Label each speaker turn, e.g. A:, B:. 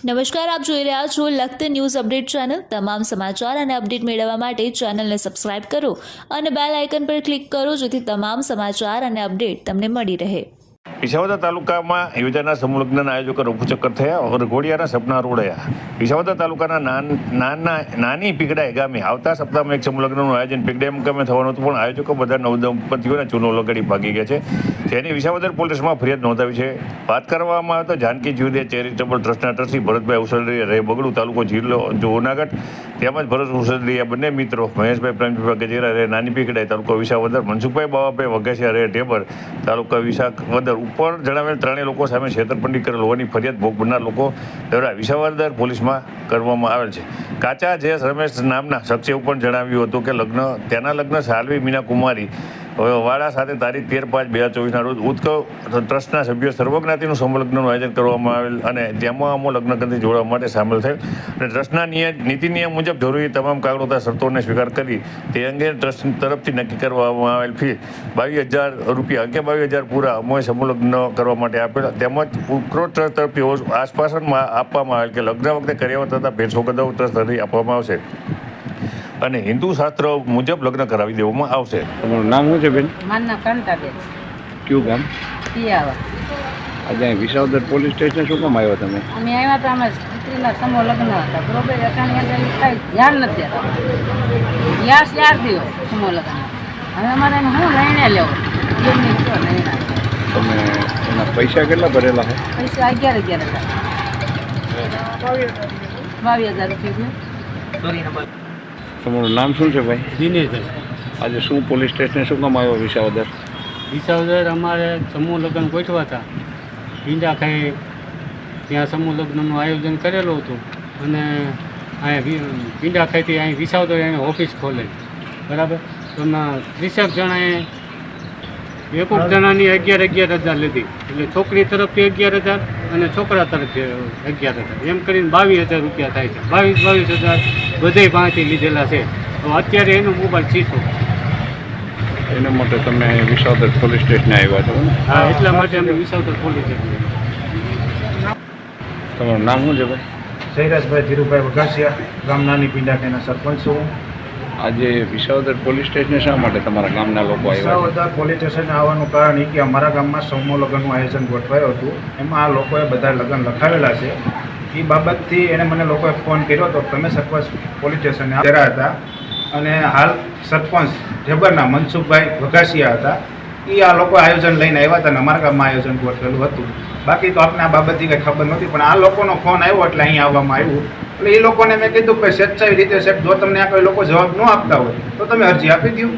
A: નમસ્કાર, આપ જોઈ રહ્યા છો લખત ન્યૂઝ અપડેટ ચેનલ। તમામ સમાચાર અને અપડેટ મેળવવા માટે ચેનલને સબસ્ક્રાઇબ કરો અને બેલ આઇકન પર ક્લિક કરો જેથી તમામ સમાચાર અને અપડેટ તમને મળી રહે।
B: વિસાવદર તાલુકામાં યોજાનાર સમૂહ લગ્નના આયોજકો રફુચક્કર થયા। ઘોડિયાના સપના રોડાયા। વિસાવદર તાલુકાના નાની પીગડાઈ ગામે આવતા સપ્તાહમાં એક સમૂહ લગ્નનું આયોજન પીગડાઈ મુકામે થવાનું હતું, પણ આયોજકો બધા નવદંપતીઓને ચૂનો લગાડી ભાગી ગયા છે, જેની વિસાવદર પોલીસમાં ફરિયાદ નોંધાવી છે। વાત કરવામાં આવે તો જાનકી જ્યોતિ ચેરિટેબલ ટ્રસ્ટના ટ્રસ્ટી ભરતભાઈ ઉસરડીયા રહે બગડુ, તાલુકો જિલ્લો જૂનાગઢ, તેમજ ભરત ઉસરડીયા બંને મિત્રો મહેશભાઈ પ્રેમજીભાઈ ગજેરા રહે નાની પીગડાઈ, તાલુકો વિસાવદર, મનસુખભાઈ બાવાભાઈ વઘાસિયા રહે ઢેબર, તાલુકા વિસાવદર ઉપર જણાવેલ ત્રણેય લોકો સામે છેતરપિંડી કરેલ હોવાની ફરિયાદ ભોગ બનનાર લોકો દ્વારા વિસાવદર પોલીસમાં કરવામાં આવેલ છે। કાચા જે રમેશ નામના શખ્સે પણ જણાવ્યું હતું કે તેના લગ્ન સાલ્વી મીના કુમારી વાળા સાથે તારીખ 13/5/2024ના રોજ ઉત્કવ ટ્રસ્ટના સભ્યો સર્વજ્ઞાતિનું સમૂહ લગ્નનું આયોજન કરવામાં આવેલ અને તેમાં અમો લગ્નગ્રંથિ જોડવા માટે સામેલ થયેલ અને ટ્રસ્ટના નીતિ નિયમ મુજબ જરૂરી તમામ કાગળોતા શરતોને સ્વીકાર કરી તે અંગે ટ્રસ્ટ તરફથી નક્કી કરવામાં આવેલ ફી 22,000 રૂપિયા અંકે 22,000 પૂરા અમોએ સમૂહ લગ્ન કરવા માટે આપેલ, તેમજ ઉપરોક્ત ટ્રસ્ટ તરફથી આશ્વાસનમાં આપવામાં આવેલ કે લગ્ન વખતે કર્યાવર તથા ભેટ સોગંદો ટ્રસ્ટ તરફથી આપવામાં આવશે અને હિન્દુ શાસ્ત્ર મુજબ લગ્ન કરાવી દેવામાં આવશે।
C: તમારું નામ શું છે બેન?
D: મારું નામ કાંતાબેન
C: કયું ગામ?
D: પિયાવા।
C: આજે અહીં વિસાવદર પોલીસ સ્ટેશન શું કામ આવ્યા તમે?
D: અમે આવ્યા હતા, અમે દીકરીના સમૂહ લગ્ન હતા બરોબર, અટાણી અંદર કાંઈ ધ્યાન નથી હતા, યાર 4 દિવસ સમૂહ લગ્ન, હવે અમારે એને શું નિર્ણય લેવો એમની કયો નિર્ણય?
C: તમે એના પૈસા કેટલા ભરેલા છે?
D: પૈસા 11,000 હતા, 22,000 રૂપિયા।
C: તમારું નામ શું છે ભાઈ?
E: દિનેશભાઈ
C: આજે શું પોલીસ સ્ટેશને શું કામ આવ્યો વિસાવદર?
E: વિસાવદર અમારે સમૂહ લગ્ન ગોઠવા હતા, ઈંડા ખાઈ ત્યાં સમૂહ લગ્નનું આયોજન કરેલું હતું અને અહીંયા ઈંડા ખાઈથી અહીં વિસાવદર અહીં ઓફિસ ખોલે બરાબર, તો એમાં 30 જણાએ એક જણાની 11,000 લીધી, એટલે છોકરી તરફથી 11,000 અને છોકરા તરફથી 11,000 એમ કરીને 22,000 રૂપિયા થાય છે। 22,000 બધે પાસેથી લીધેલા છે, તો અત્યારે એનો મોબાઈલ શીશો।
C: એના માટે તમે વિસાવદર પોલીસ સ્ટેશને આવ્યા છો ને?
E: હા, એટલા માટે અમે વિસાવદર પોલીસ સ્ટેશન।
C: તમારું નામ શું છે ભાઈ?
F: સૈરાજભાઈ ધીરુભાઈ વઘાસિયા, ગામ નાની પિંડાકેના સરપંચ છું।
C: આજે વિસાવદર પોલીસ સ્ટેશને શા માટે તમારા ગામના લોકો આવ્યા છે?
F: વિસાવદર પોલીસ સ્ટેશને આવવાનું કારણ એ કે અમારા ગામમાં સમૂહ લગ્નનું આયોજન ગોઠવાયું હતું, એમાં આ લોકોએ બધા લગ્ન લખાવેલા છે। એ બાબતથી એને મને લોકોએ ફોન કર્યો હતો, તમે સરપંચ પોલીસ સ્ટેશને આવ્યા હતા અને હાલ સરપંચ ઢેબરના મનસુખભાઈ વઘાસિયા હતા, એ આ લોકો આયોજન લઈને આવ્યા હતા અને અમારા ગામમાં આયોજન ગોઠવેલું હતું। બાકી તો આપણે આ બાબતથી કંઈ ખબર નહોતી, પણ આ લોકોનો ફોન આવ્યો એટલે અહીં આવવામાં આવ્યું। એટલે એ લોકોને મેં કીધું કે સ્વેચ્છાવી રીતે સાહેબ જો તમને આ કોઈ લોકો જવાબ ન આપતા હોય તો તમે અરજી આપી દો।